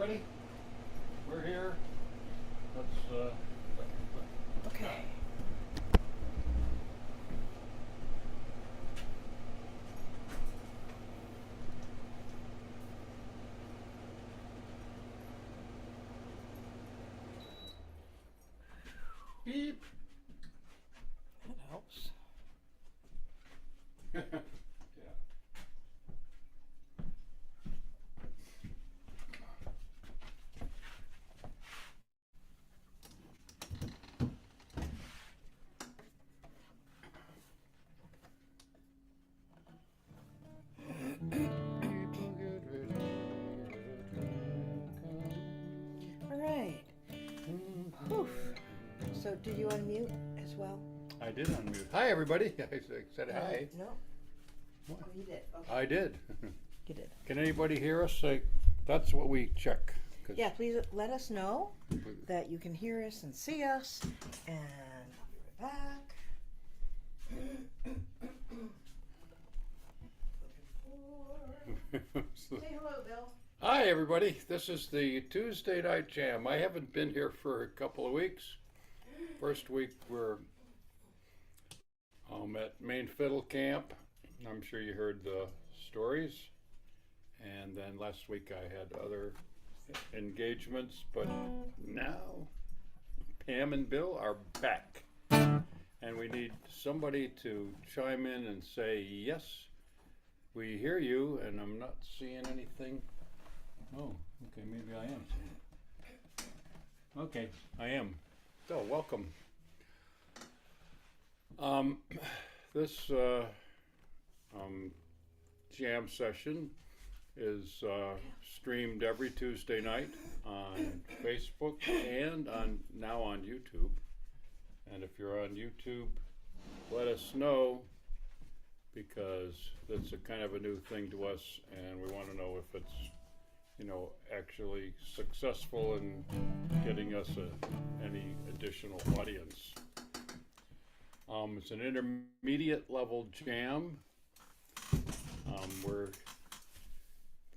everybody. We're here. Let's. Okay. Beep. That helps. Yeah. All right. Whew. So, did you unmute as well? I did unmute. Hi, everybody. I said hi. No. What? Oh, you did. Okay. I did. You did. Can anybody hear us? That's what we check. 'Cause Yeah. Please let us know that you can hear us and see us, and I'll be right back. Say hello, Bill. Hi, everybody. This is the Tuesday Night Jam. I haven't been here for a couple of weeks. First week we're at Maine Fiddle Camp. I'm sure you heard the stories. And then last week I had other engagements, but now Pam and Bill are back. And we need somebody to chime in and say, yes, we hear you, and I'm not seeing anything. Oh, okay, maybe I am seeing it. Okay, I am. So, welcome. This jam session is streamed every Tuesday night on Facebook and now on YouTube. And if you're on YouTube, let us know, because it's a kind of a new thing to us, and we want to know if it's, actually successful in getting us any additional audience. It's an intermediate level jam. We're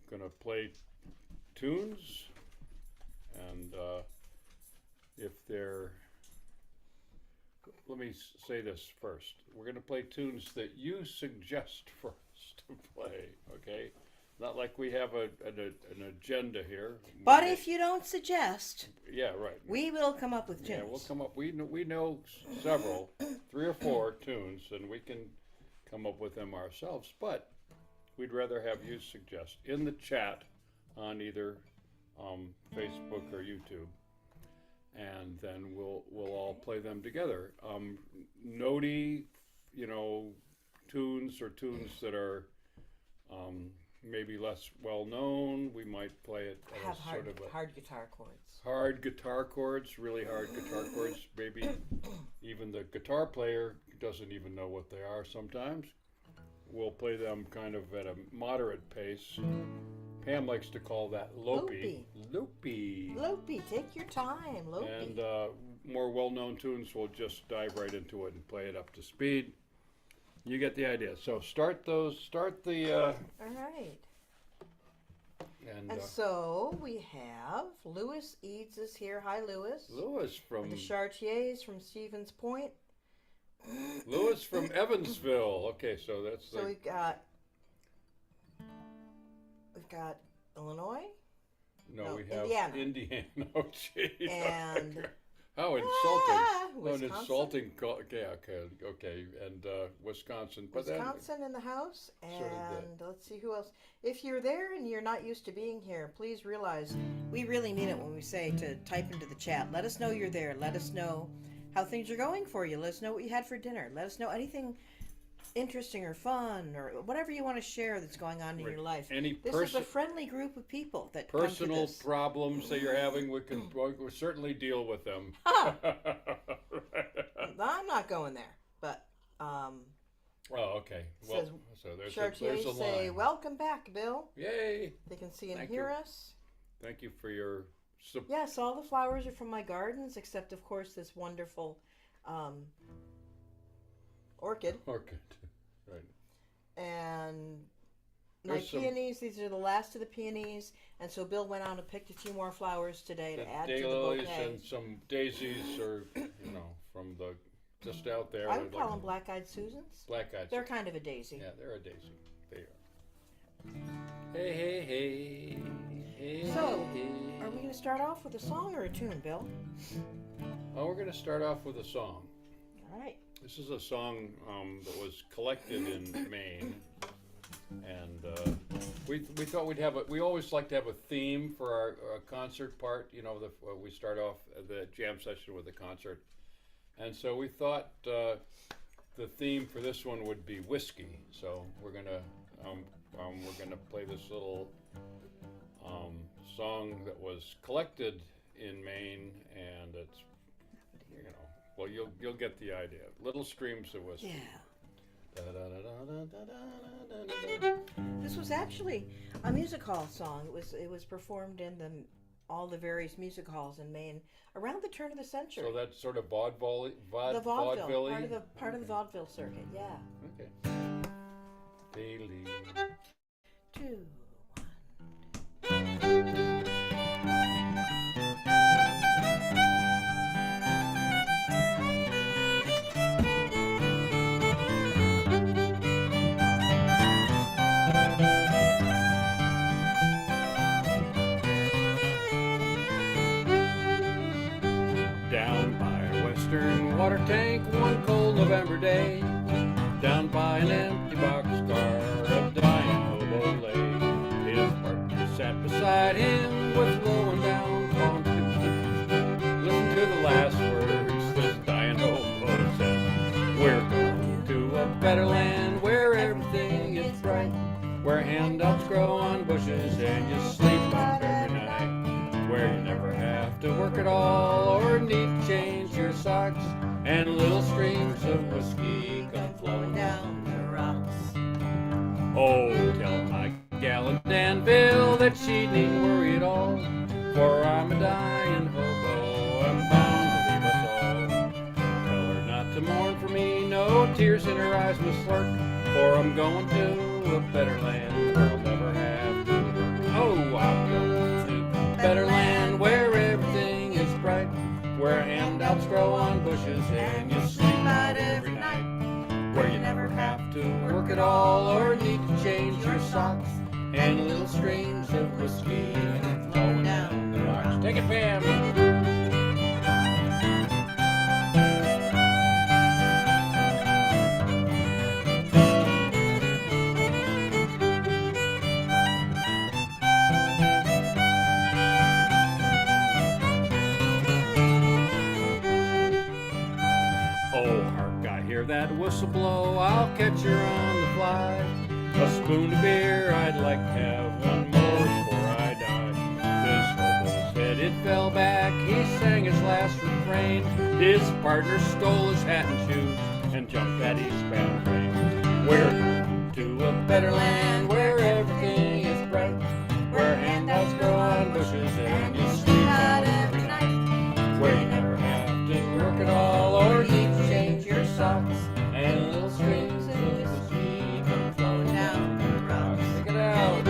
gonna play tunes, and if they're, let me say this first. We're gonna play tunes that you suggest for us to play, okay? Not like we have an agenda here. But if you don't suggest, Yeah, right. we will come up with tunes. Yeah, we'll come up. We know several, 3 or 4 tunes, and we can come up with them ourselves. But we'd rather have you suggest in the chat on either Facebook or YouTube, and then we'll all play them together. Notey, tunes or tunes that are maybe less well known. We might play it Have as hard, sort of a hard guitar chords. hard guitar chords, really hard guitar chords. Maybe even the guitar player doesn't even know what they are sometimes. We'll play them kind of at a moderate pace. Pam likes to call that loopy. Loopy. Loopy, take your time, loopy. And more well-known tunes, we'll just dive right into it and play it up to speed. You get the idea. So start the All right. and And so we have Lewis Eads is here. Hi, Lewis. Lewis from The Chartiers from Stevens Point. Evansville. Okay, so that's So we've got Illinois. no, we Indiana. have Indiana. Oh, geez. And how insulting! What an Wisconsin. insulting. Okay, and Wisconsin. But Wisconsin in the house. Sort of And let's see who else. If you're there and you're not used to being here, please realize we really mean it when we say to type into the chat. Let us know you're there. Let us know how things are going for you. Let us know what you had for dinner. Let us know anything interesting or fun or whatever you want to share that's going on in Right. your life. Any This is a friendly group of people that personal come to this. problems that you're having, we'll certainly deal with them. Ah, I'm not going there, but Oh, okay. Well, Says so there's Chartiers a say, line. "Welcome back, Bill." Yay! They can see and Thank hear you. us. Thank you for your support. Yes, all the flowers are from my gardens, except of course this wonderful orchid. Orchid. Right. And my There's some peonies, these are the last of the peonies, and so Bill went on and picked a few more flowers today to add to the daylilies bouquet. and some daisies, or from the just out there. I would They're call like them black-eyed Susans. black-eyed. They're kind of a daisy. Yeah, they're a daisy. They are. Hey, hey, hey, hey. So, hey. Are we going to start off with a song or a tune, Bill? Well, we're going to start off with a song. All right. This is a song that was collected in Maine, and we thought we'd have we always like to have a theme for our concert part. We start off the jam session with a concert, and so we thought the theme for this one would be whiskey. So we're gonna play this little song that was collected in Maine, and it's well, you'll get the idea. Little Streams of Whiskey. Yeah. This was actually a music hall song. It was performed in all the various music halls in Maine around the turn of the century. So that's sort of vaudeville, the vaudeville, part of the vaudeville circuit. Yeah. Okay. Daily. 2, 1. Down by Western Water Tank one cold November day, down by an empty boxcar, a dying hobo lay. His partner sat beside him with blowing down palm trees. Listen to the last words this dying hobo says. We're going to a better land where everything is bright, where handouts grow on bushes and you sleep up every night, where you never have to work at all or need to change your socks, and little streams of whiskey come flowing down the rocks. Oh, tell my gal in Danville that she needn't worry at all, for I'm a dying hobo, I'm bound to leave us all. Tell her not to mourn for me, no tears in her eyes must lurk, for I'm going to a better land where I'll never have to work. Oh, I'll go to a better land where everything is bright, where handouts grow on bushes and you sleep out every night, where you never have to work at all or need to change your socks, and little streams of whiskey flowing down the rocks. Take it, Pam! That whistle blow, I'll catch her on the fly. A spoon of beer, I'd like to have one more before I die. This hobo said it fell back, he sang his last refrain. His partner stole his hat and shoes and jumped at his bound train. We're going to a better land where everything is bright, where handouts grow on bushes and you sleep out every night, where you never have to work at all or need to change your socks, and little streams of whiskey come flowing down the rocks. Check it out.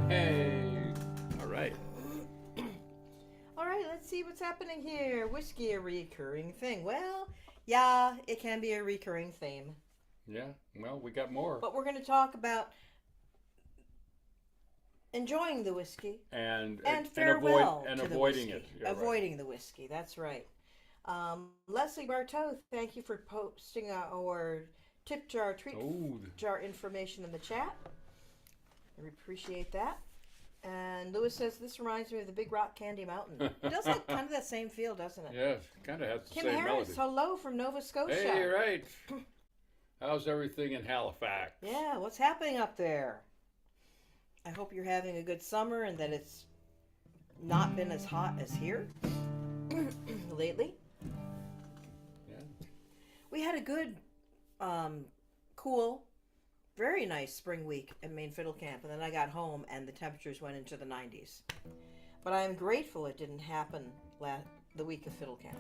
Hey. All right. All right, let's see what's happening here. Whiskey, a recurring thing. Well, yeah, it can be a recurring theme. Yeah, well, we got more. But we're going to talk about enjoying the whiskey And farewell to the avoiding whiskey. it. Yeah, Avoiding the whiskey, that's right. Leslie Bartow, thank you for posting our tip jar, treat jar information in the chat. I appreciate that. And Lewis says, this reminds me of the Big Rock Candy Mountain. It does have kind of that same feel, doesn't it? Yeah, kind of has the Kim same Harris, melody. hello from Nova Scotia. Hey, right. How's everything in Halifax? Yeah, what's happening up there? I hope you're having a good summer and that it's not been as hot as here lately. Yeah. We had a good cool, very nice spring week at Maine Fiddle Camp, and then I got home and the temperatures went into the 90s. But I am grateful it didn't happen the week of Fiddle Camp.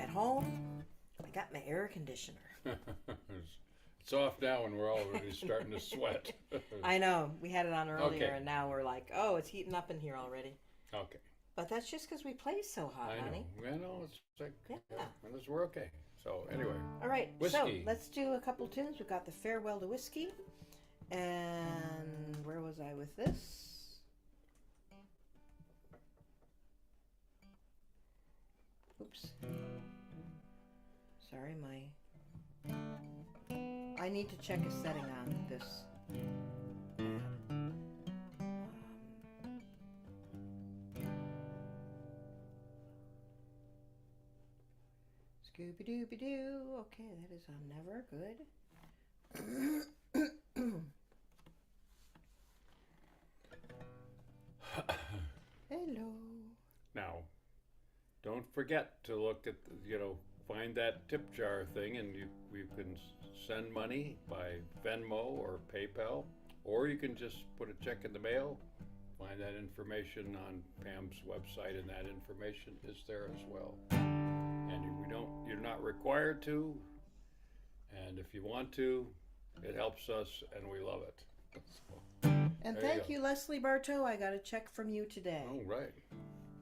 At home, I got my air conditioner. It's off now and we're already starting to sweat. I know, we had it on earlier, Okay. and now we're like, oh, it's heating up in here already. Okay. But that's just because we play so hot, I honey. know. I know. It's like, Yeah. well, we're okay. So anyway, All right, Whiskey. so let's do a couple tunes. We've got the Farewell to Whiskey, and where was I with this? Oops. Sorry, I need to check a setting on this. Scooby Dooby Doo. Okay, that is never good. Hello. now, don't forget to look at, find that tip jar thing, and you can send money by Venmo or PayPal, or you can just put a check in the mail. Find that information on Pam's website, and that information is there as well. And you're not required to, and if you want to, it helps us, and we love it. And There you thank go. you, Leslie Bartow. I got a check from you today. Oh, right.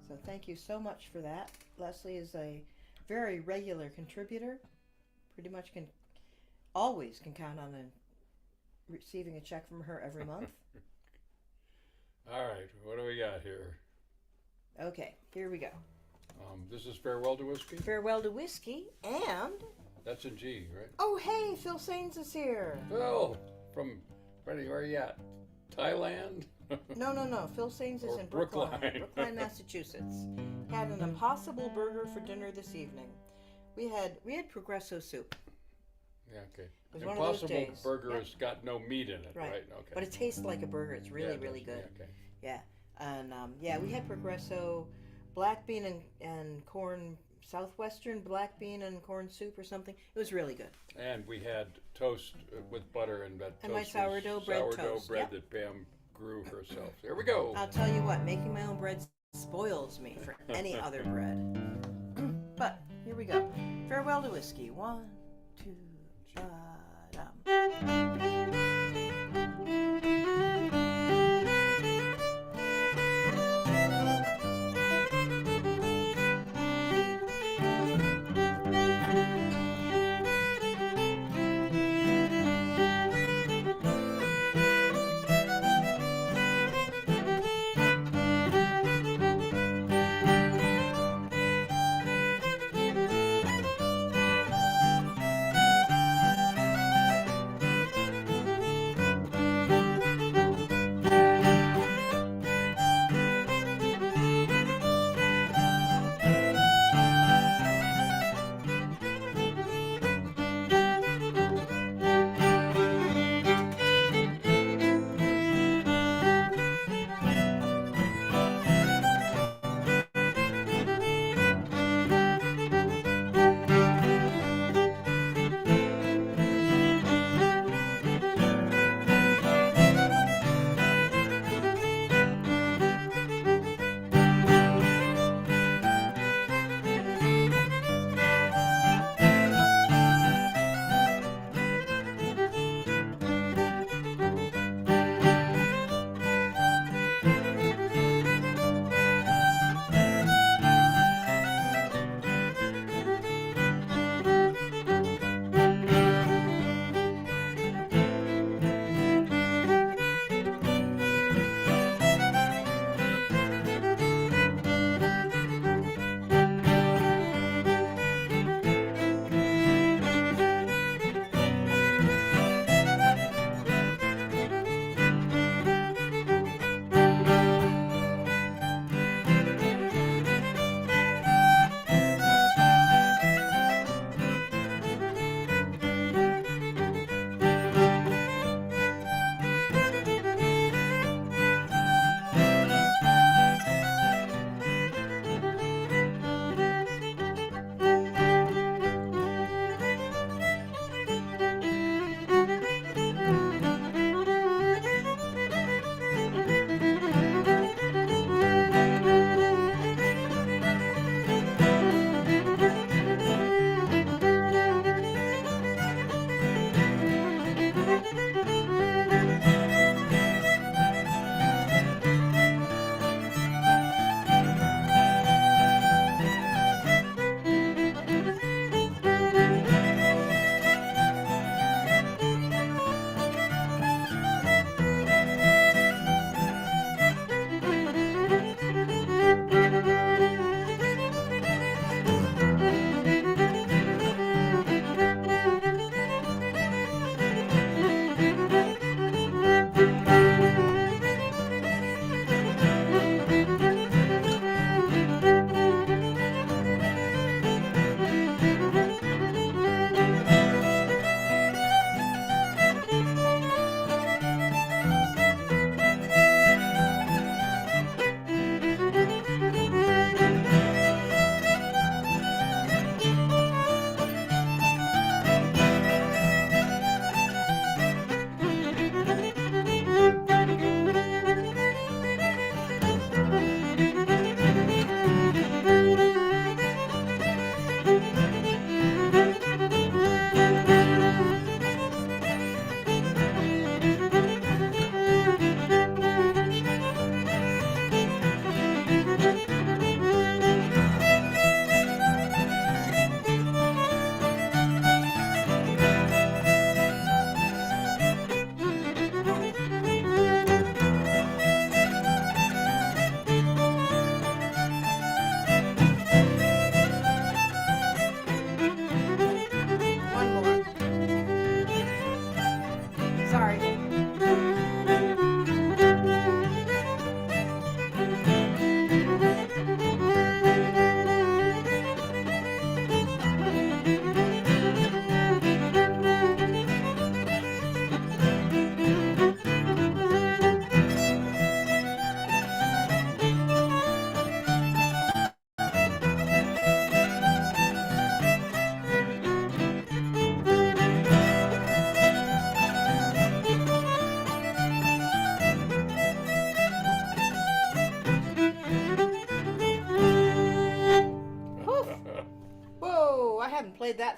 So thank you so much for that. Leslie is a very regular contributor. Pretty much always can count on receiving a check from her every month. All right, what do we got here? Okay, here we go. This is Farewell to Whiskey? Farewell to Whiskey, and That's in G, right? oh hey, Phil Sains is here. Phil, from, where are you at? Thailand? No. Phil Sains is Or in Brookline, Brookline. Massachusetts. Had an impossible burger for dinner this evening. We had Progresso soup, Yeah, okay. was one of those Impossible days. Burger Yep. has got no meat in it, Right. right? Okay. but it tastes like a burger. It's really, Yeah, it really does. good. Yeah, okay. Yeah, and we had Progresso, black bean and corn, southwestern black bean and corn soup or something. It was really good. And we had toast with butter, and that And my toast was sourdough bread toast, bread yep. that Pam grew herself. There we go. I'll tell you what, making my own bread spoils me for any other bread. But here we go. Farewell to Whiskey. 1, 2,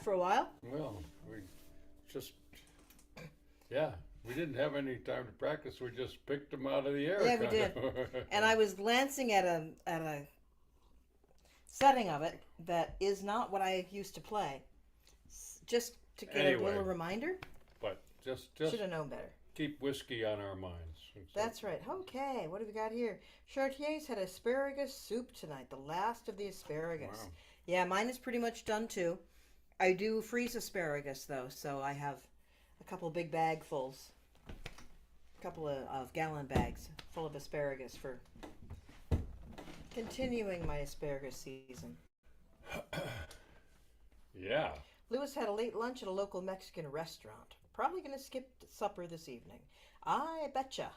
chat for a while. Well, we just, yeah, we didn't have any time to practice. We just picked them out of the air. Yeah, we kind did. of. And I was glancing at a setting of it that is not what I used to play. Just to get a Anyway. little reminder. But just Should have known better. keep whiskey on our minds. That's right. Okay, what have we got here? Chartier's had asparagus soup tonight, the last of the asparagus. Wow. Yeah, mine is pretty much done too. I do freeze asparagus though, so I have a couple big bagfuls, a couple of gallon bags full of asparagus for continuing my asparagus season. Yeah. Lewis had a late lunch at a local Mexican restaurant. Probably going to skip supper this evening. I betcha.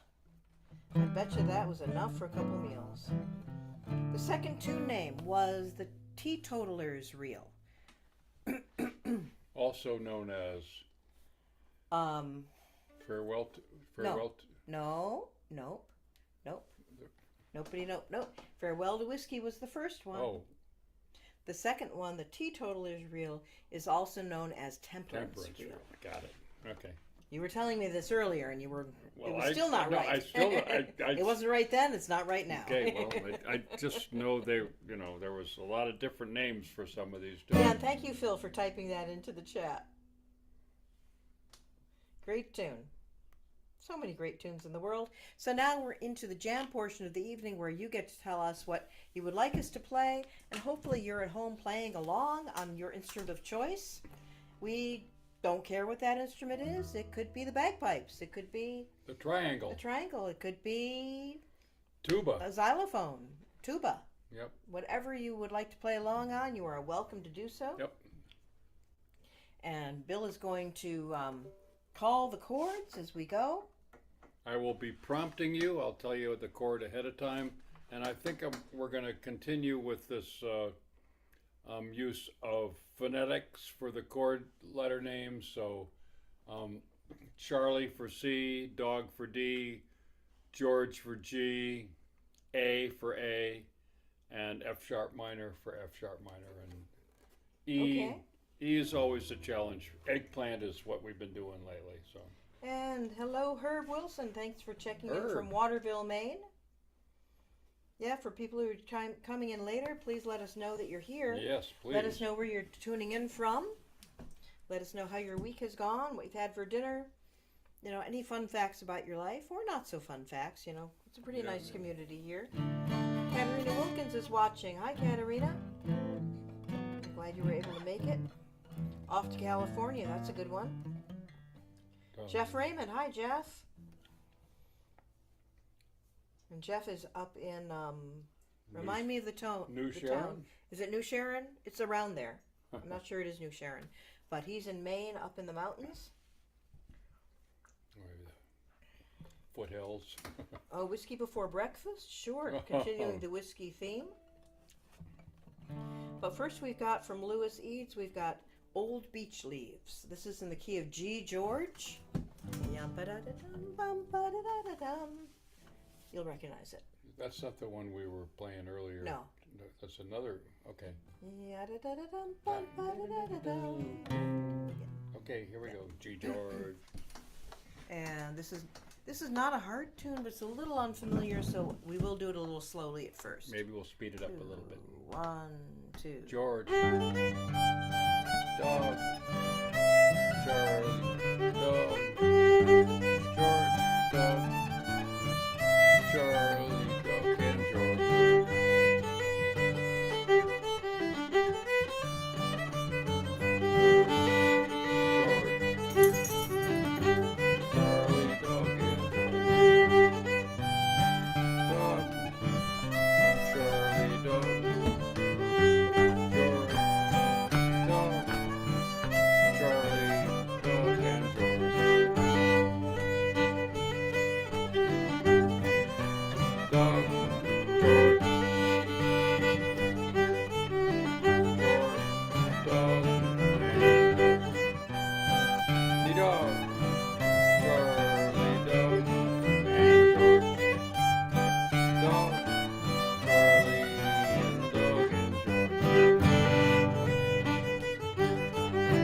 I betcha that was enough for a couple meals. The second tune name was the Teetotalers Reel. Also known as farewell. Farewell. No, nope. Nope. Farewell to Whiskey was the first one. Oh, The second one, the Teetotalers Reel, is also known as Temperance temperance. Reel. Got it. Okay. You were telling me this earlier, and it was I- still not no, right. I still. I It wasn't right then. It's not right now. Okay, well, I just know there was a lot of different names for some of these Yeah, tunes. and thank you, Phil, for typing that into the chat. Great tune. So many great tunes in the world. So now we're into the jam portion of the evening where you get to tell us what you would like us to play, and hopefully you're at home playing along on your instrument of choice. We don't care what that instrument is. It could be the bagpipes. It could be The triangle, a triangle. It could be tuba. a xylophone, tuba. Yep. Whatever you would like to play along on, you are welcome to do so. Yep. And Bill is going to call the chords as we go. I will be prompting you. I'll tell you the chord ahead of time, and I think we're going to continue with this use of phonetics for the chord letter names. So, Charlie for C, dog for D, George for G, A for A, and F sharp minor for F sharp minor, and E. Okay. E is always a challenge. Eggplant is what we've been doing lately. So. And hello, Herb Wilson. Thanks for checking in Herb. from Waterville, Maine. Yeah, for people who are coming in later, please let us know that you're here. Yes, please. Let us know where you're tuning in from. Let us know how your week has gone, what you've had for dinner. You know, any fun facts about your life, or not so fun facts. You know, it's a pretty Yeah, nice yeah. community here. Katerina Wilkins is watching. Hi, Katerina. I'm glad you were able to make it. Off to California. That's a good one. Oh. Jeff Raymond. Hi, Jeff. And Jeff is up in, remind me of the tone. New the Sharon? town. Is it New Sharon? It's around there. I'm not sure it is New Sharon. But he's in Maine, up in the mountains. Foothills. Oh, whiskey before breakfast? Sure. Continuing the whiskey theme. But first we've got from Lewis Eads, we've got Old Beach Leaves. This is in the key of G George. You'll recognize it. That's not the one we were playing earlier. No. That's another. Okay. Okay, here we go. G George. And this is not a hard tune, but it's a little unfamiliar, so we will do it a little slowly at first. Maybe we'll speed it up a little bit. 1, 2. George. Dog. Charlie. Dog. George. Dog. Charlie. Dog. And George. Charlie, dog, and dog. Charlie, dog. George, dog. Charlie, dog, and George. Dog, George. George, dog, and dog. Charlie, dog, and George. Dog, Charlie, and dog, and George.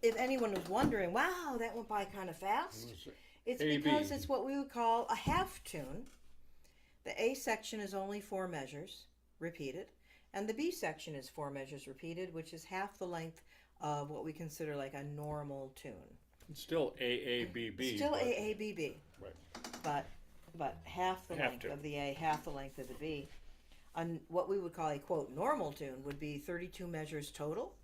if anyone was wondering, wow, that went by kind of fast. It's A, because B. it's what we would call a half tune. The A section is only 4 measures repeated, and the B section is 4 measures repeated, which is half the length of what we consider like a normal tune. It's still AABB. Still but- AABB, Right. but half the Half length tune. of the A, half the length of the B. On what we would call a quote normal tune would be 32 measures total,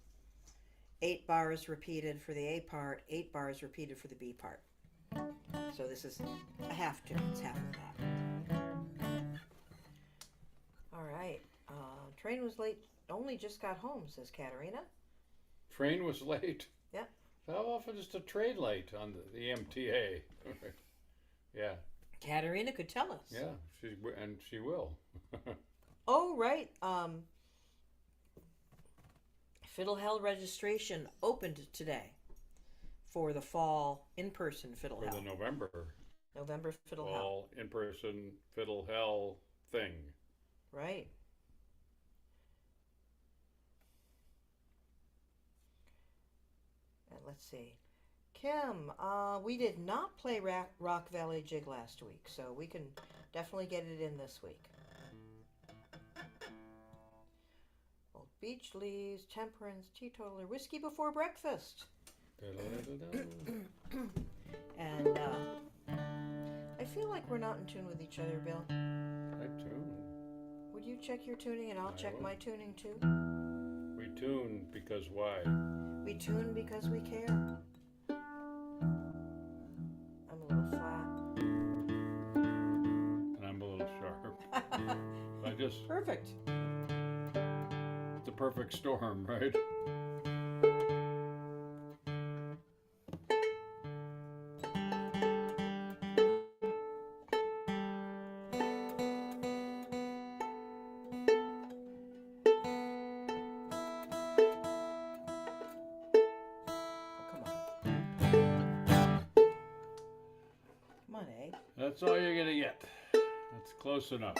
8 bars repeated for the A part, 8 bars repeated for the B part. So this is a half tune. It's half of that. All right. Train was late. Only just got home, says Katerina. Train was late. Yep. How often is the train late on the MTA? Yeah, Katerina could tell us. yeah, she will. Oh, right. Fiddle Hell registration opened today for the fall in-person Fiddle For Hell. the November November Fiddle Hell. fall in-person Fiddle Hell thing. Right. And let's see. Kim, we did not play Rock Valley Jig last week, so we can definitely get it in this week. Old Beach Leaves, Temperance, Teetotaler, Whiskey Before Breakfast. Da-da-da-da. And I feel like we're not in tune with each other, Bill. I tune. Would you check your tuning and I'll I check will. my tuning too? We tune because why? We tune because we care. I'm a little flat. And I'm a little sharp. I just, Perfect. it's a perfect storm, right? Come on. Come on, eh? That's all you're gonna get. That's close enough.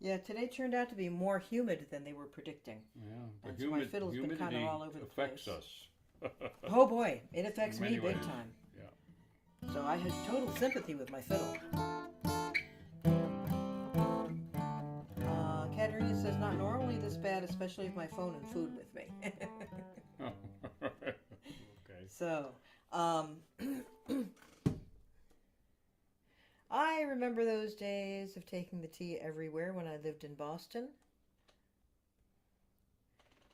Yeah, today turned out to be more humid than they were predicting. Yeah, the And so my fiddle's been kinda humidity all over the affects place. us. Oh boy, it affects me Many big ways. time. Yeah. So I had total sympathy with my fiddle. Katerina says, not normally this bad, especially if my phone and food with me. Okay. So, I remember those days of taking the tea everywhere when I lived in Boston.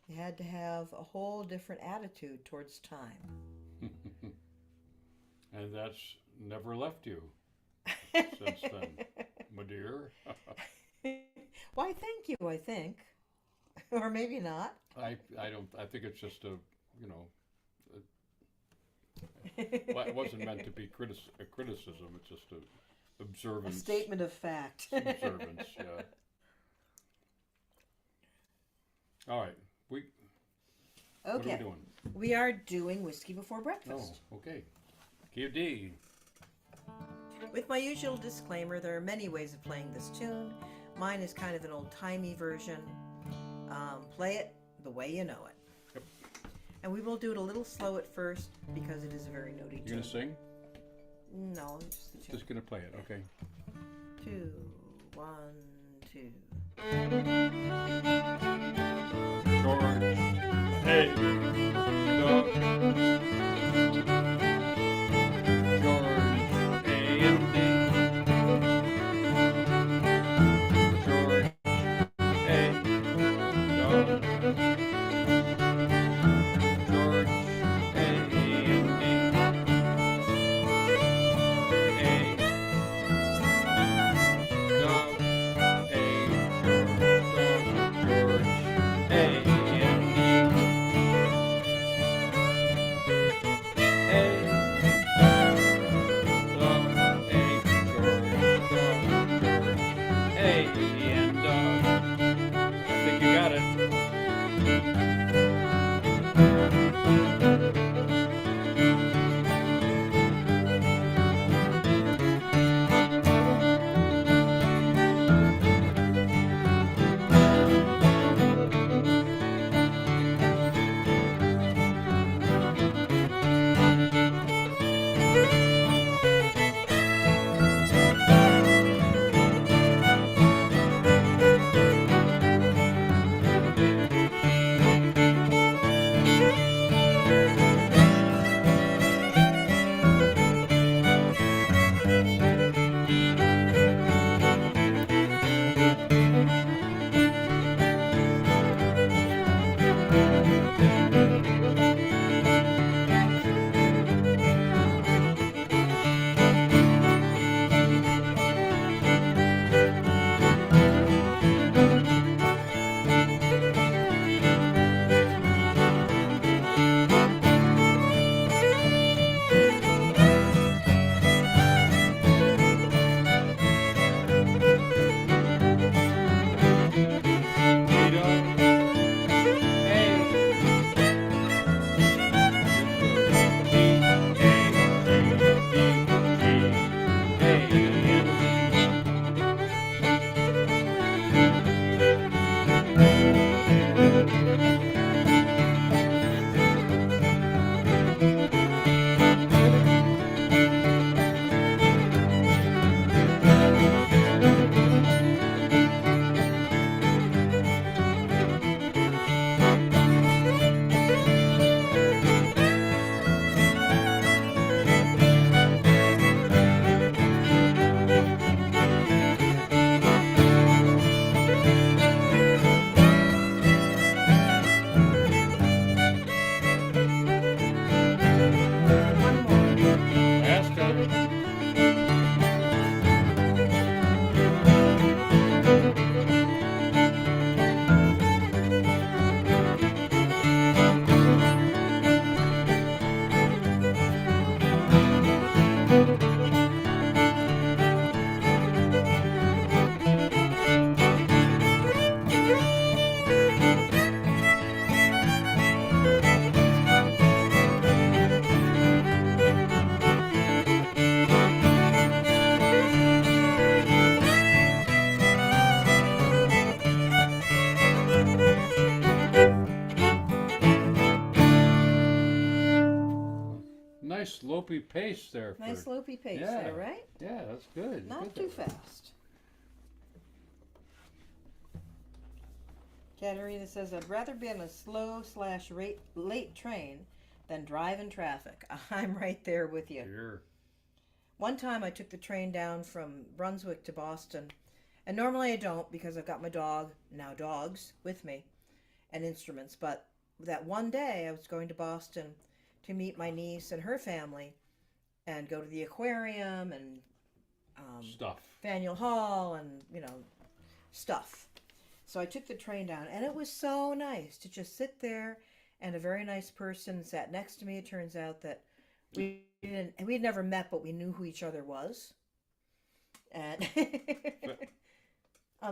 You had to have a whole different attitude towards time. And that's never left you since then, my dear. Why, thank you, I think. Or maybe not. I think it's just well, it wasn't meant to be a criticism. It's just a A observance. statement of fact. Observance, yeah. All right, what are we Okay, doing? we are doing Whiskey Before Breakfast. Oh, okay. QD. With my usual disclaimer, there are many ways of playing this tune. Mine is kind of an old-timey version. Play it the way you know it. Yep. And we will do it a little slow at first because it is a very notey You tune. gonna sing? No, just the tune. Just gonna play it, okay. 2, 1, 2. George. Hey. Doug. George. A.M.D. George. A. Doug. George. A.M.D. A. Doug. A. George. A. nice slopey pace there. Nice slopey pace Yeah. there, right? Yeah, that's good. Not Good too there. fast. Katerina says, I'd rather be on a slow/late train than drive in traffic. I'm right there with you. Sure. One time I took the train down from Brunswick to Boston, and normally I don't because I've got my dog, now dogs, with me, and instruments. But that one day I was going to Boston to meet my niece and her family and go to the aquarium and Stuff. Faneuil Hall and, stuff. So I took the train down, and it was so nice to just sit there, and a very nice person sat next to me. It turns out that we'd never met, but we knew who each other was. And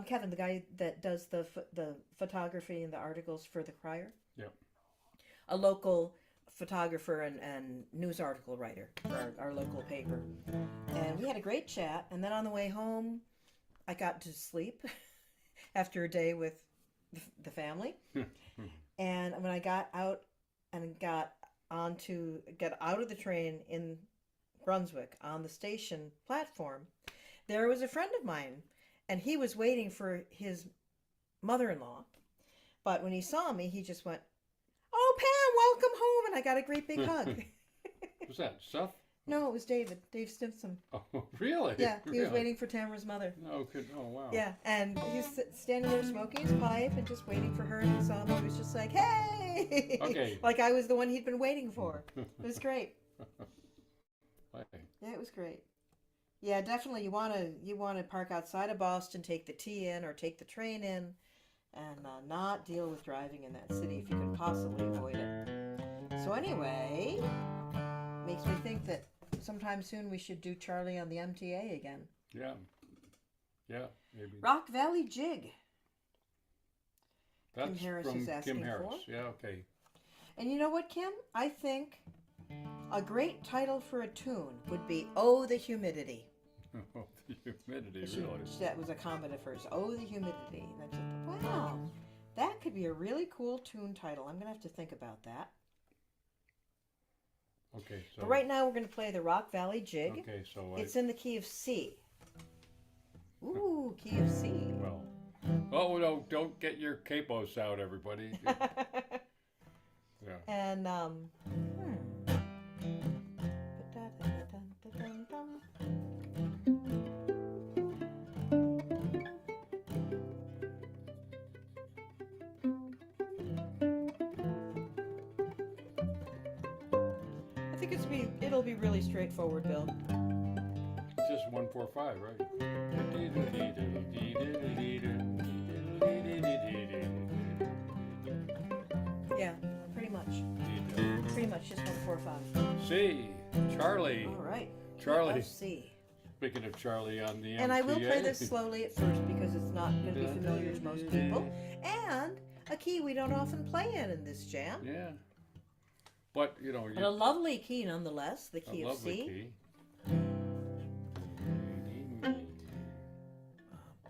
Kevin, the guy that does the photography and the articles for the Crier. Yep. A local photographer and news article writer for our local paper. And we had a great chat, and then on the way home, I got to sleep after a day with the family. And when I got out and got out of the train in Brunswick on the station platform, there was a friend of mine, and he was waiting for his mother-in-law. But when he saw me, he just went, "Oh, Pam, welcome home!" And I got a great big hug. What's that? Seth? No, it was Dave Stimson. Oh, really? Yeah, he was Really? waiting for Tamara's mother. Oh, good. Oh, wow. Yeah, and he was standing there smoking his pipe and just waiting for her, and he saw me. He was just like, "Hey!" Okay. Like I was the one he'd been waiting for. It was great. Okay. Yeah, it was great. Yeah, definitely. You wanna park outside of Boston, take the T in or take the train in, and not deal with driving in that city if you could possibly avoid it. So anyway, makes me think that sometime soon we should do Charlie on the MTA again. Yeah. Yeah, maybe. Rock Valley Jig. That's Harris from is asking Kim Harris. for. Yeah, okay. And you know what, Kim? I think a great title for a tune would be "Oh, the Humidity." Oh, the humidity, She- really. That was a comment of hers. "Oh, the Humidity." And I said, wow, that could be a really cool tune title. I'm going to have to think about that. Okay, so. But right now we're going to play the Rock Valley Jig. Okay, so It's in the key of C. Ooh, key of C. well. Oh, no, don't get your capos out, everybody. Yeah. And, I think it'll be really straightforward, Bill. Just 1-4-5, right? Yeah, pretty much. Pretty much just 1, 4, 5. C. Charlie. All right. Charlie. Key of C. Speaking of Charlie on the MTA. And I will play this slowly at first because it's not going to be familiar to most people. And a key we don't often play in this jam. Yeah. But, you know, And a lovely key nonetheless, the key a of lovely C. key.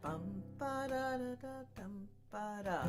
Bum, ba, da, da, da, dum, ba, da.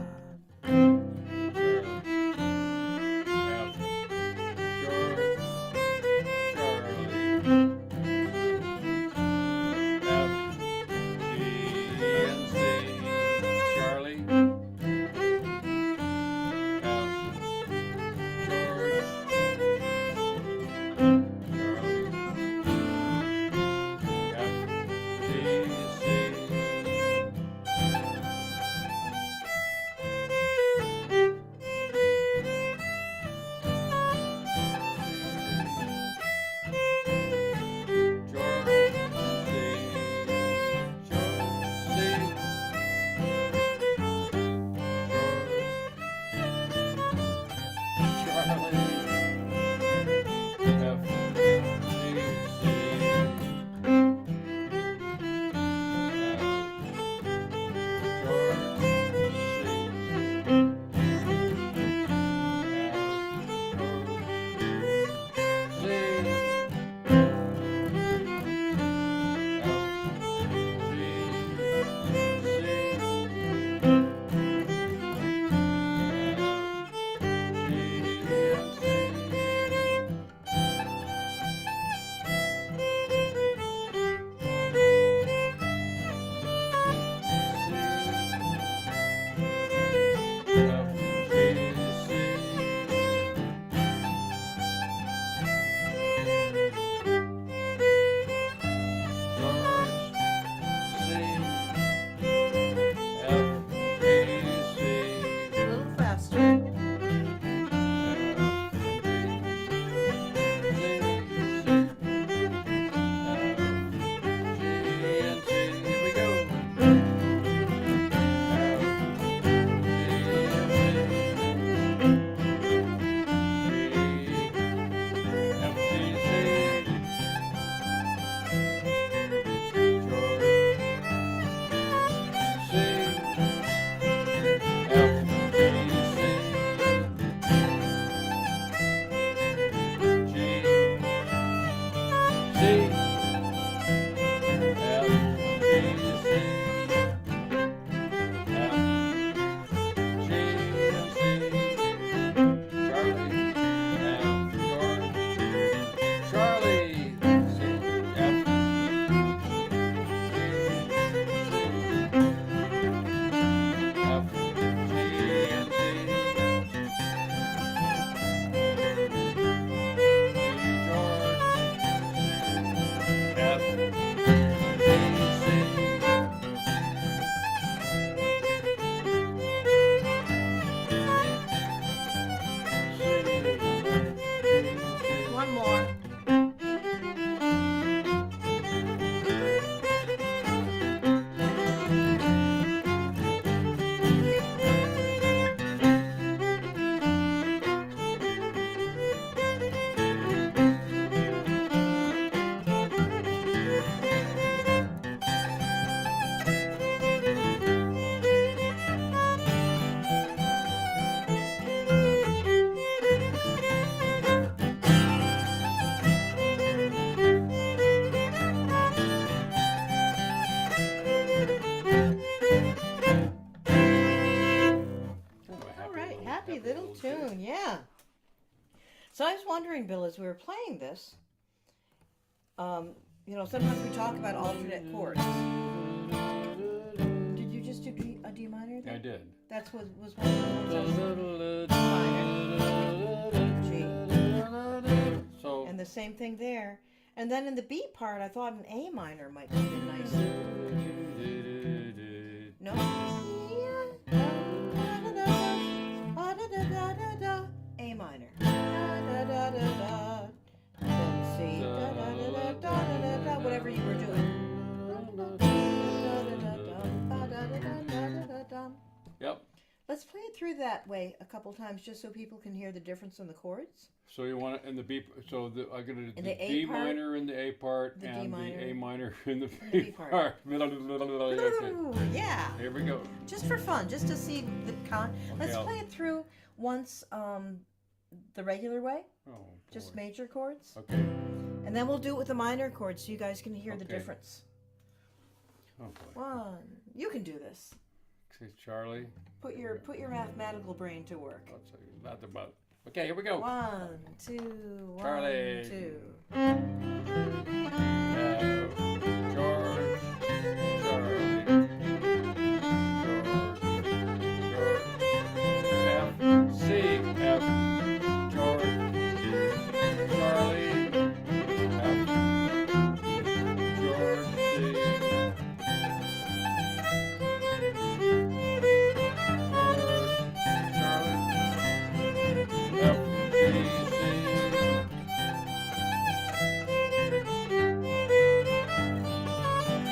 So I was wondering, Bill, as we were playing this, sometimes we talk about alternate chords. Did you just do a D minor there? I did. That's was one of the ones I was G. So And the same thing there. And then in the B part, I thought an A minor might be nice. No? A minor. Then C. Whatever you were doing. Yep. Let's play it through that way a couple times just so people can hear the difference in the chords. So you want it in the B? So I'm gonna do In the the A D part, minor in the A part, the D and minor, the A minor in the B B part. part. Okay. Yeah. Here we go. Just for fun, just to see the Let's I'll- play it through once the regular way, Oh, just boy. major chords, Okay. and then we'll do it with the minor chords so you guys can hear the Okay. difference. Oh boy. One, you can do this. Okay, Charlie. Put your mathematical brain to work. Let's see. Not about. Okay, here we go. 1, 2, 1, Charlie. 2. George. Charlie. George. F. C. F. George. Charlie. F. George. C.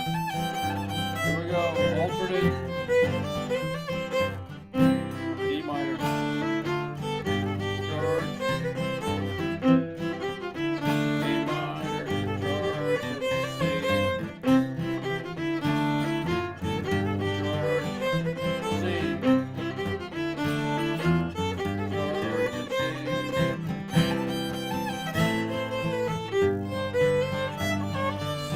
Here we go. Alternate. D minor. George. D minor. George. C. George. C. C,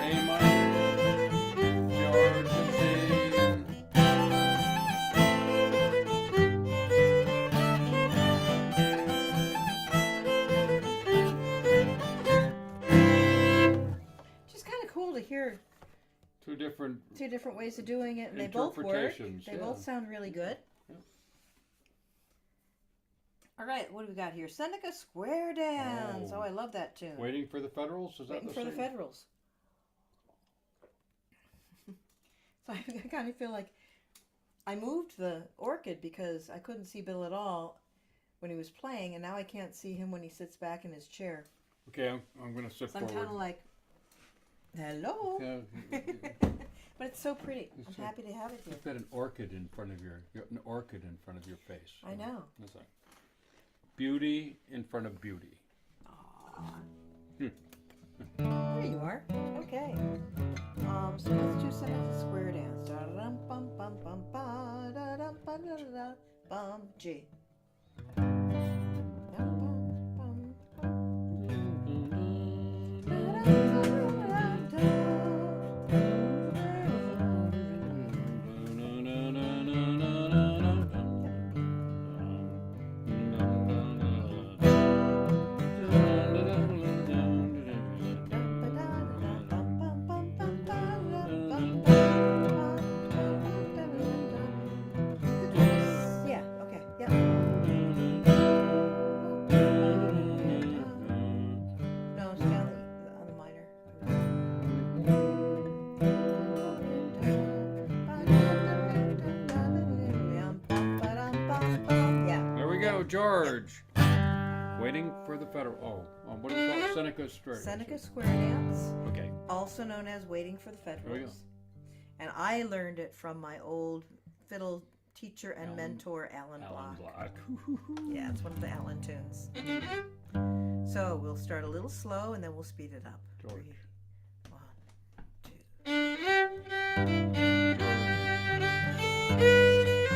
A minor, George, C. Just kind of cool to hear Two different. two different ways of doing it, and they both work. Interpretations, They yeah. both sound really good. Yeah. All right, what do we got here? Seneca Square Dance. Oh. Oh, I love that tune. Waiting for the Federals? Is that Waiting the for the same? Federals. So I kind of feel like I moved the orchid because I couldn't see Bill at all when he was playing, and now I can't see him when he sits back in his chair. Okay, I'm going to sit So I'm forward. kind of like, hello. Yeah, But it's so pretty. I'm It's so- happy to have it here. you've got an orchid in front of your face. I know. That's like beauty in front of beauty. There you are. Okay. So let's do Seneca Square Dance. Da-da-dum, bum, bum, bum, ba-da-dum, ba-da-da-da, bum, G. Dum, bum, yeah, okay, yep. No, it's down on the minor. Yeah. There we go, George. Waiting for the Federal. What do we call it? Seneca Square. Seneca Square Dance, Okay. also known as Waiting for the we go. Federals. And I learned it from my old fiddle teacher and Alan- mentor, Alan Alan Block. Block. Yeah, it's one of the Alan tunes. So we'll start a little slow and then we'll speed it up. George. 3, 1, 2.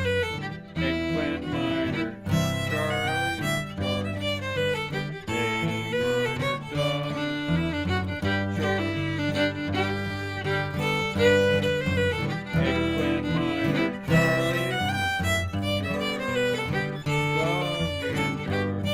Eggplant minor, Charlie, George. A minor, Dom, George. Eggplant minor, Charlie, George. Dom and George.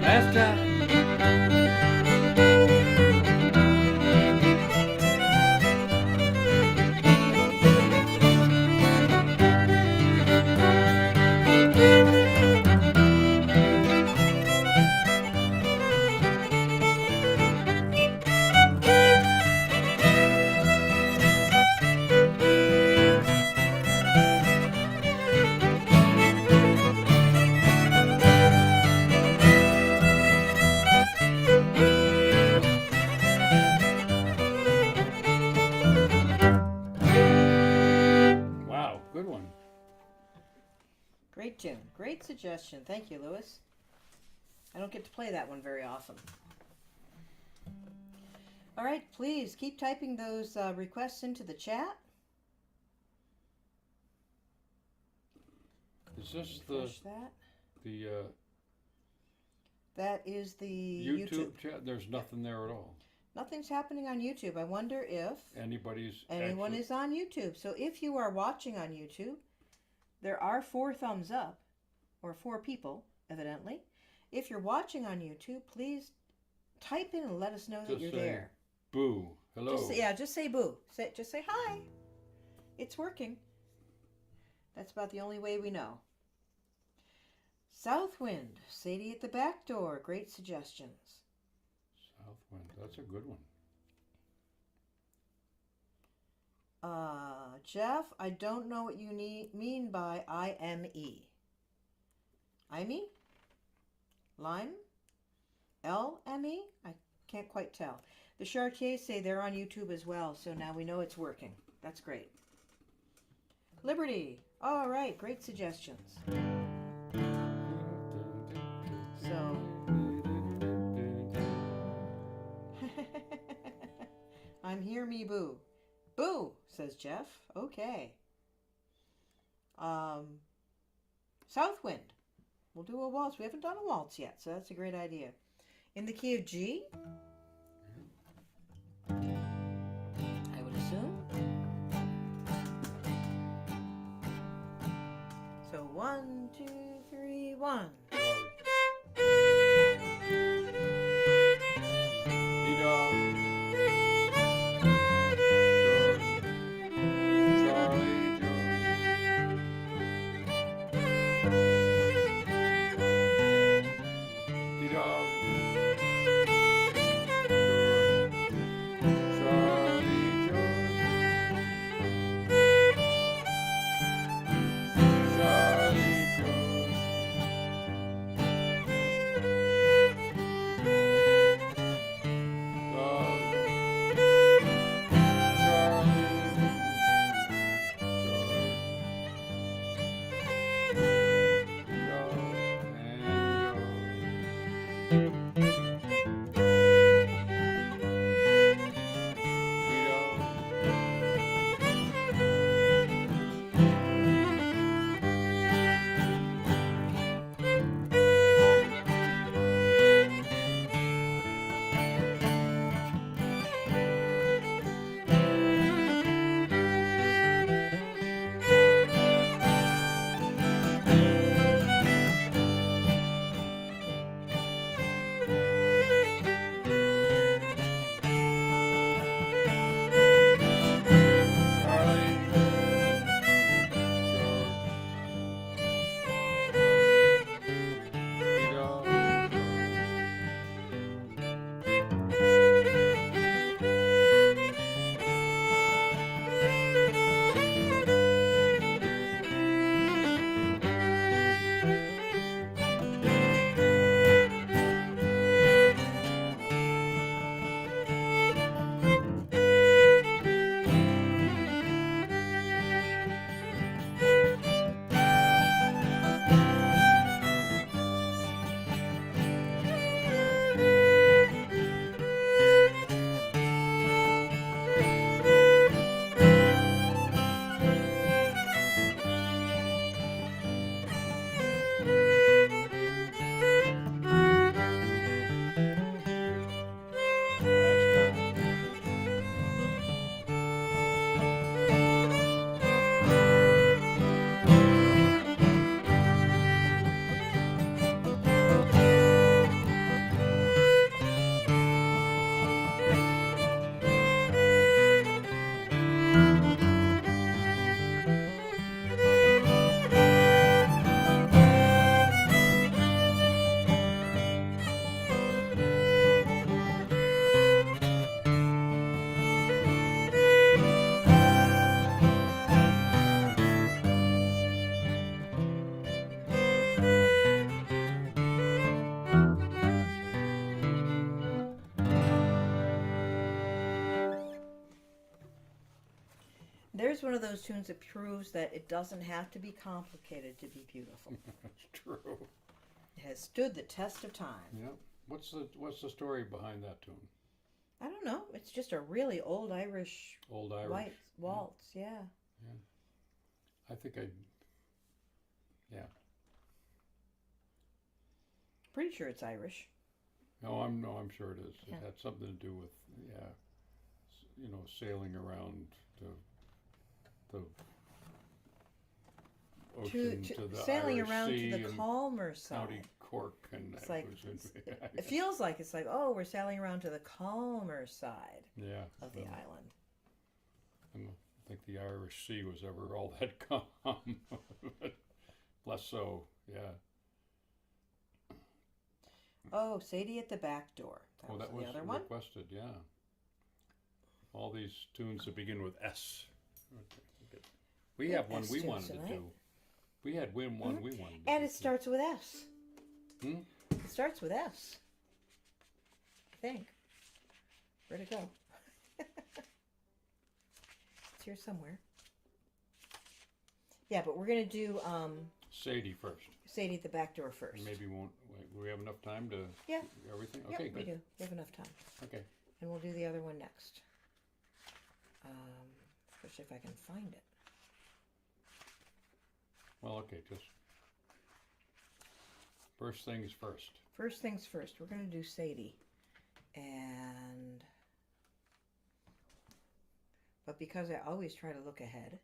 Last time. Wow, good one. Great tune. Great suggestion. Thank you, Lewis. I don't get to play that one very often. All right, please keep typing those requests into the chat. Is this Refresh that. the That is the YouTube chat? There's nothing there at all. Nothing's happening on YouTube. I wonder if Anybody's anyone actually- is on YouTube. So if you are watching on YouTube, there are 4 thumbs up, or 4 people, evidently. If you're watching on YouTube, please type in and let us know that Just you're say there. Boo. Hello. Just say boo. Just say hi. It's working. That's about the only way we know. Southwind, Sadie at the back door. Great suggestions. Southwind. That's a good one. Jeff, I don't know what you mean by IME. IME? Lime? LME? I can't quite tell. The Chartiers say they're on YouTube as well, so now we know it's working. That's great. Liberty. All right, great suggestions. So, I'm here, me boo. Boo, says Jeff. Okay. Southwind. We'll do a waltz. We haven't done a waltz yet, so that's a great idea. In the key of G, I would assume. So 1, 2, 3, 1. There's one of those tunes that proves that it doesn't have to be complicated to be beautiful. That's true. It has stood the test of time. Yeah. What's the story behind that tune? I don't know. It's just a really old Irish Old Irish. waltz. Yeah. I think yeah. Pretty sure it's Irish. No, I'm sure it is. Yeah. It had something to do with sailing around the ocean to the sailing Irish around Sea to the and calmer side. County Cork, and It's that like was it feels like it's like, oh, we're sailing around to the calmer side yeah. of the island. I don't think the Irish Sea was ever all that calm. Less so, yeah. Oh, Sadie at the Back Door. That the was other one. requested, yeah. All these tunes that begin with S. We have one S we tunes wanted to tonight. do. We had one we wanted to And do. it starts with S. Hmm? It starts with S. I think. Where'd it go? It's here somewhere. Yeah, but we're gonna do Sadie first. Sadie at the Back Door first. Maybe won't. Wait, we have enough time to Yeah. do everything? Yeah, Okay, we good. do. We have enough time. Okay. And we'll do the other one next. Especially if I can find it. Well, okay, just first things first. First things first, we're going to do Sadie. But because I always try to look ahead.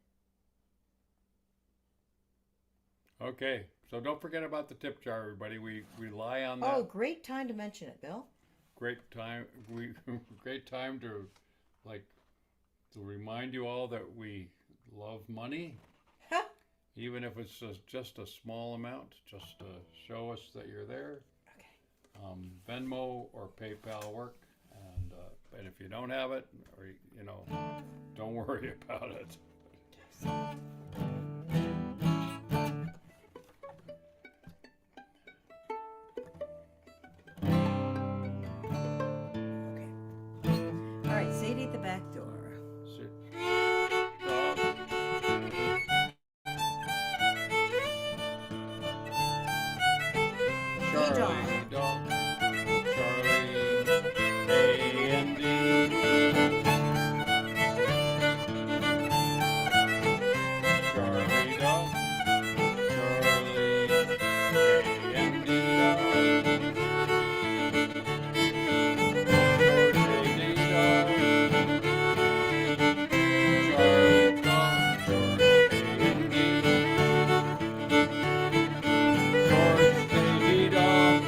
Okay, so don't forget about the tip jar, everybody. We rely on that. Oh, great time to mention it, Bill. Great time. Great time to remind you all that we love money, even if it's just a small amount. Just to show us that you're there. Okay. Venmo or PayPal work, and if you don't have it, or don't worry about it. All right, Sadie at the Back Door. Charlie, dog, Charlie, A-N-D. Charlie, dog, Charlie, A-N-D, dog. George, A-D, dog. Charlie, dog, George, A-N-D. George, A-D, dog.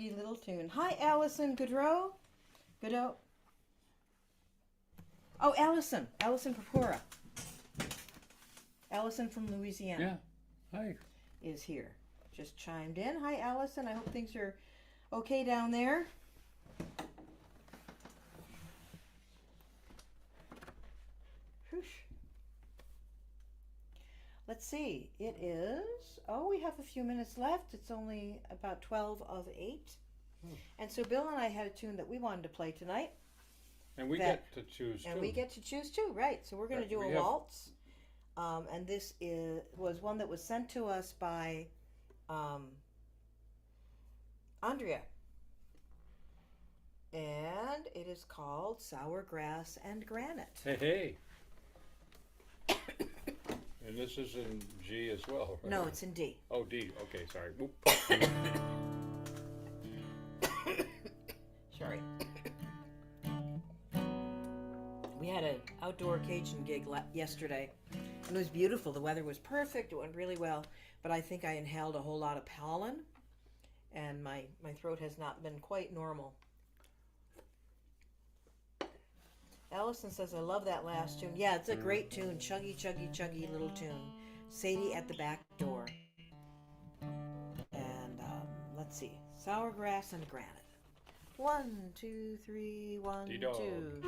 chuggy little tune. Hi, Allison Goodrow. Goodrow. Oh, Allison. Allison Papura. Allison from Louisiana. Yeah. Hi. Is here. Just chimed in. Hi, Allison. I hope things are okay down there. Whoosh. Let's see. It is. Oh, we have a few minutes left. It's only about 12 of 8. And so Bill and I had a tune that we wanted to play tonight. And we That- get to choose too. And we get to choose too, right? So we're going to do We a have- waltz. And this was one that was sent to us by Andrea. And it is called Sour Grass and Granite. Hey, hey. And this is in G as well, right? No, it's in D. Oh, D. Okay, sorry. Whoop. Sorry. We had an outdoor Cajun gig yesterday. And it was beautiful. The weather was perfect. It went really well. But I think I inhaled a whole lot of pollen. And my throat has not been quite normal. Allison says, I love that last tune. Yeah, it's a great tune. Chuggy, chuggy, chuggy little tune. Sadie at the back door. And let's see. Sour grass and granite. 1, 2, 3, 1, D-dog. 2.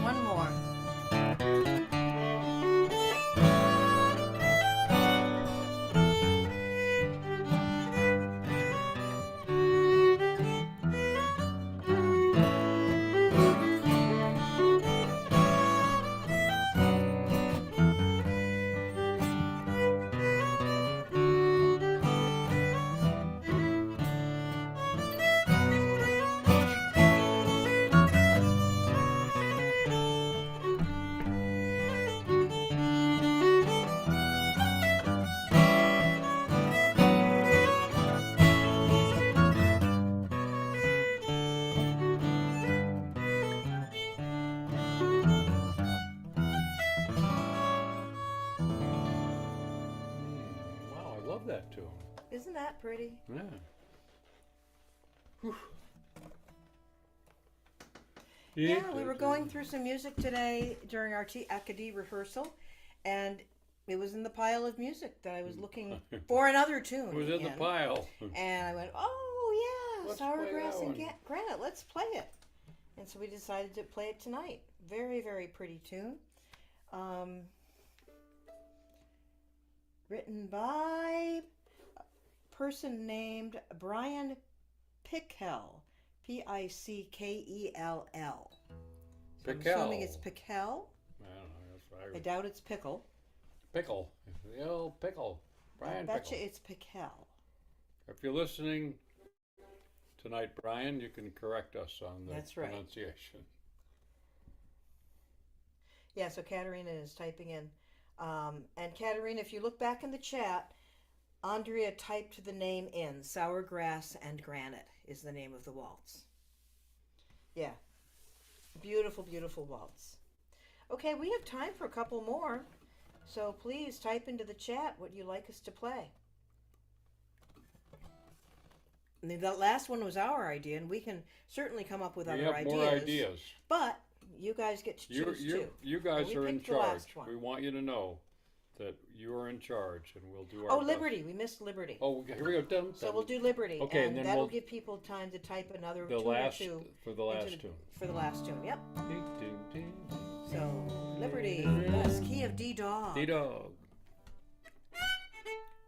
One more. Wow, I love that tune. Isn't that pretty? Yeah. Yeah, we were going through some music today during our Acadie rehearsal, and it was in the pile of music that I was looking for another tune. It was in the pile. And I went, oh yeah, Let's Sour play Grass that and one. Granite. Let's play it. And so we decided to play it tonight. Very, very pretty tune. Written by a person named Brian Pickel. Pickell. So I'm assuming it's Pickel. I don't know. That's I doubt it's Pickle. Pickle. The old pickle. Brian I bet Pickle. you it's Pickel. If you're listening tonight, Brian, you can correct us on the That's right. pronunciation. Yeah, so Katerina is typing in. And Katerina, if you look back in the chat, Andrea typed the name in. Sour Grass and Granite is the name of the waltz. Yeah. Beautiful, beautiful waltz. Okay, we have time for a couple more. So please type into the chat what you'd like us to play. I mean, that last one was our idea, and we can certainly come up with We other have more ideas. But you guys get to choose too. You guys We are in picked the charge. last one. We want you to know that you are in charge, and we'll do our Oh, best. Liberty. We missed Liberty. Oh, here we go. Dun, So dun. we'll do Liberty. Okay, and and then that'll we'll- give people time to type another the tune last or two for the last into tune. for the last tune. Yep. Ding, ding, ding. So Liberty. Yes, key of D dog. D dog.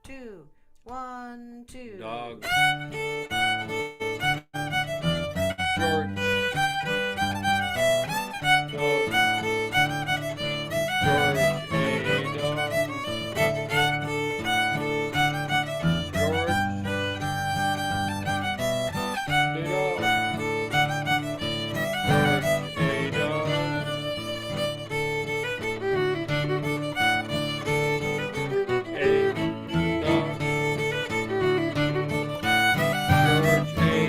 2, 1, 2. Dog. George. Dog. George A. Dog. George. D dog. George A. Dog. A. Dog. George A.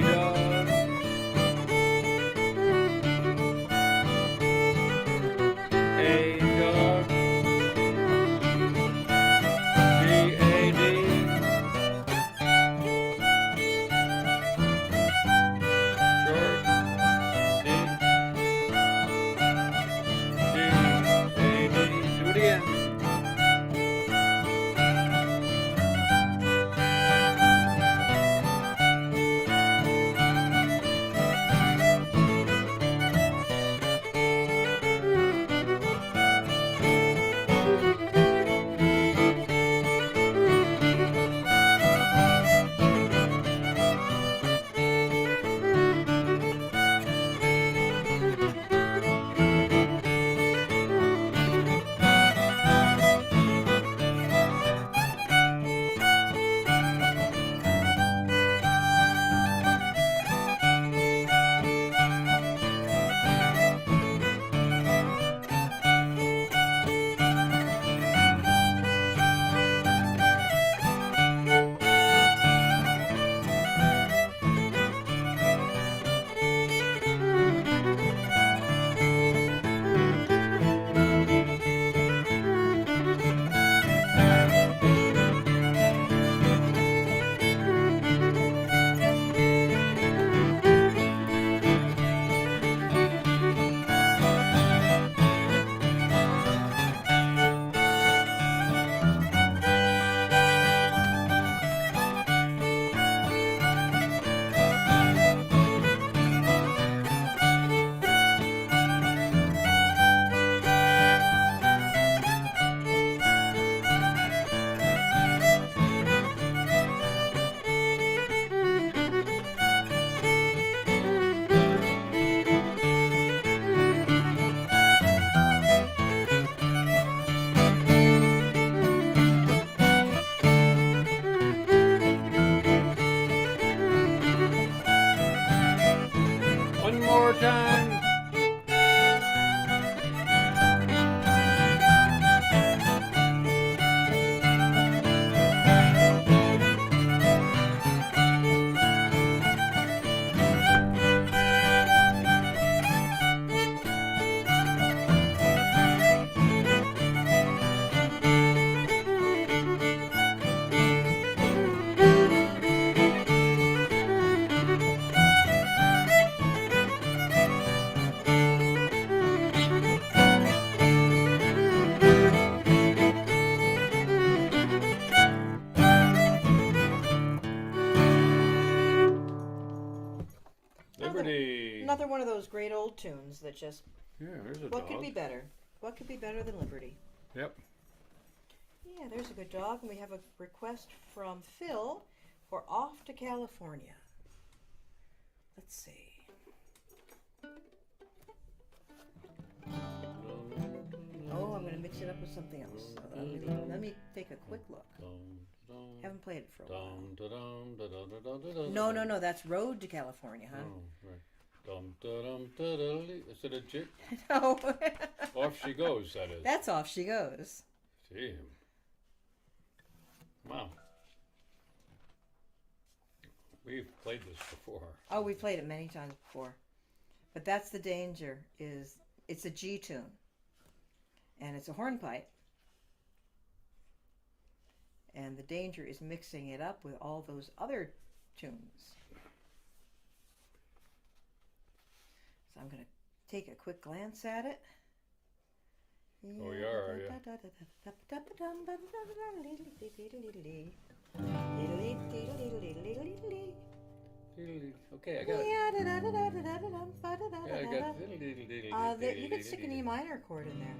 another one of those great old tunes that just, Yeah, there's a what dog. could be better? What could be better than Liberty? Yep. Yeah, there's a good dog. And we have a request from Phil for Off to California. Let's see. Oh, I'm going to mix it up with something else. Let me take a quick look. Haven't played it for a while. No, that's Road to California, huh? Oh, right. Is it a jig? No. Off she goes, that is. That's Off She Goes. See. Wow. We've played this before. Oh, we played it many times before. But that's the danger, is it's a G tune. And it's a hornpipe. And the danger is mixing it up with all those other tunes. So I'm going to take a quick glance at it. Oh, you are you? Okay, I got it. Yeah, I got it. You could stick an E minor chord in there.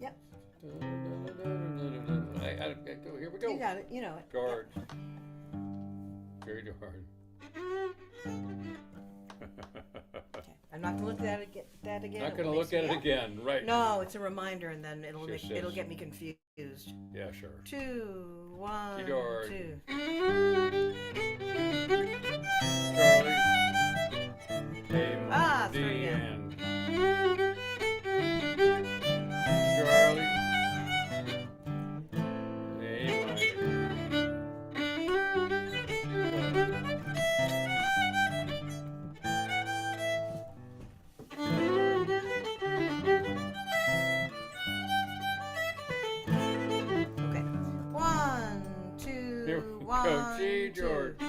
Yep. Here we go. You got it. You know it. Guard. Very hard. Okay. I'm not going to look at that again. Not It going to will look mix at me it up. again, right? No, it's a reminder, and then it'll Just it'll says- get me confused. Yeah, sure. 2, 1, Keyboard. 2. Charlie. A Ah, D throw it in. and Charlie. A minor. Okay. 1, 2, Here we 1, go. G, 2. George. Charlie, George. A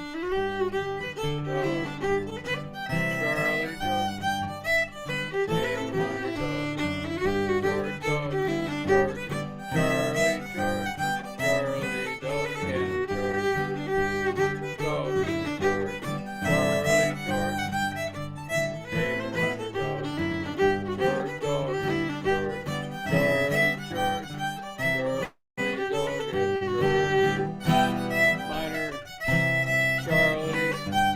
minor dog. George, dog. George. Charlie, George. Charlie, dog. And George. Dog. George. Charlie, George. A minor dog. George, dog. George. Charlie, George. Charlie, dog. And George. Minor. Charlie.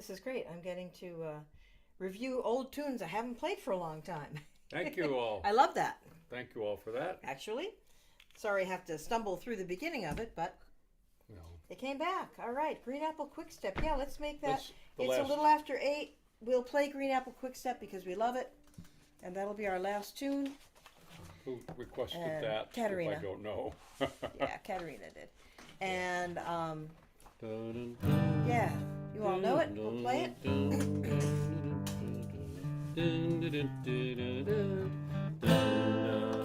This is great. I'm getting to review old tunes I haven't played for a long time. Thank you all. I love that, Thank you all for that. actually. Sorry I have to stumble through the beginning of it, but No. it came back. All right, Green Apple Quick Step. Yeah, let's make that. That's the It's last. a little after 8. We'll play Green Apple Quick Step because we love it. And that'll be our last tune. Who requested And that? Katerina. If I don't know. Yeah, Katerina did. And, Dun, yeah, you all know it. We'll play it.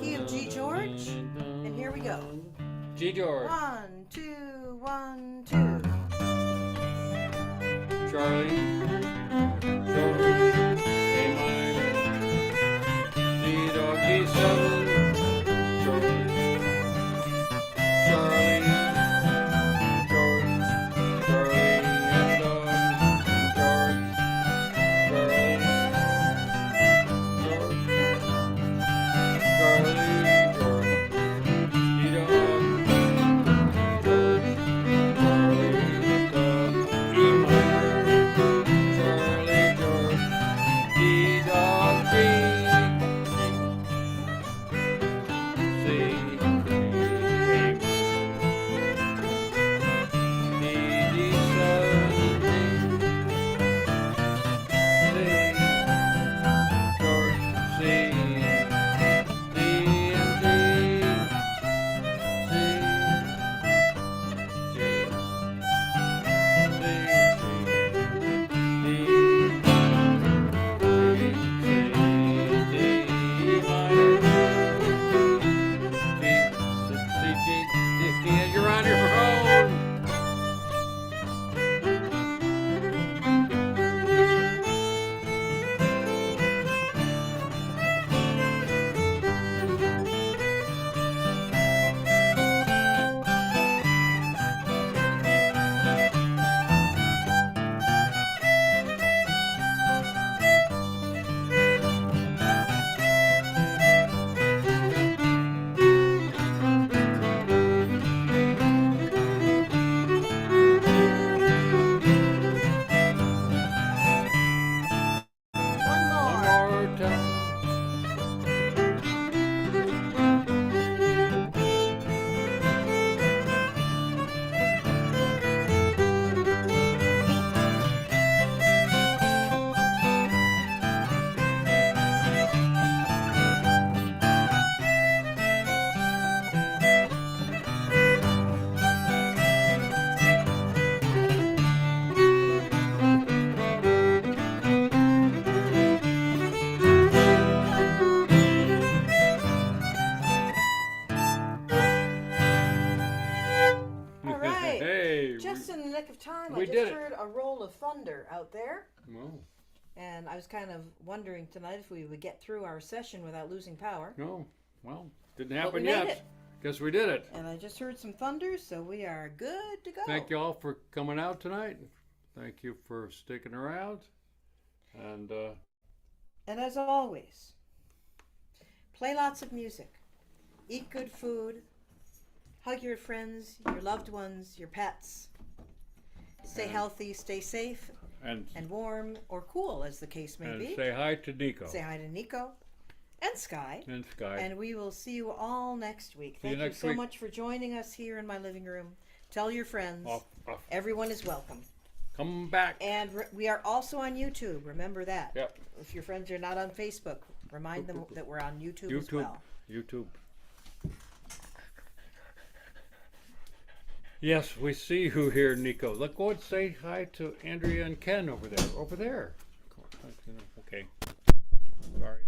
Key of G George. And here we go. G George. 1, 2, 1, 2. Charlie. George. A minor. G dog G7. Charlie. Charlie. George. Charlie and dog. George. Charlie. George. Charlie. George. G dog. George. Charlie dog. E minor. Charlie George. D dog G. You're on your own. One One more. more time. All right. Hey. Just in the nick of time, we I did just it. heard a roll of thunder out there. No, And I was kind of wondering tonight if we would get through our session without losing power. no. Well, didn't But happen we made yet. it. Guess we did it. And I just heard some thunder, so we are good to go. Thank you all for coming out tonight. Thank you for sticking around. And And as always, play lots of music, eat good food, hug your friends, your loved ones, your pets. Stay And- healthy, stay safe, and and warm or cool, as the case may and be. say hi to Nico Say hi to Nico and Sky. and Sky. And we will see you all next week. See you Thank you next so week. much for joining us here in my living room. Tell your friends. off. Everyone is welcome. Come back. And we are also on YouTube. Remember that. Yep. If your friends are not on Facebook, remind them that we're on YouTube, as YouTube. well. YouTube. Yes, we see you here, Nico. Let's go and say hi to Andrea and Ken over there. Over there. Okay. Sorry.